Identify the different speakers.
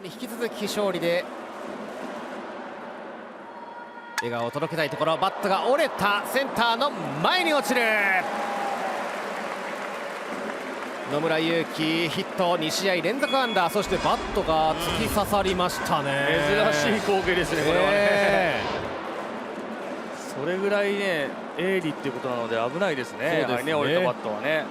Speaker 1: 引き続き勝利で笑顔を届けたいところ。バットが折れた。センターの前に落ちる。野村佑希ヒット、2試合連続安打。そしてバットが突き刺さりましたね。
Speaker 2: 珍しい光景ですね、これはね。それぐらいね鋭利っていうことなので危ないですね。やはりね、折れたバットはね。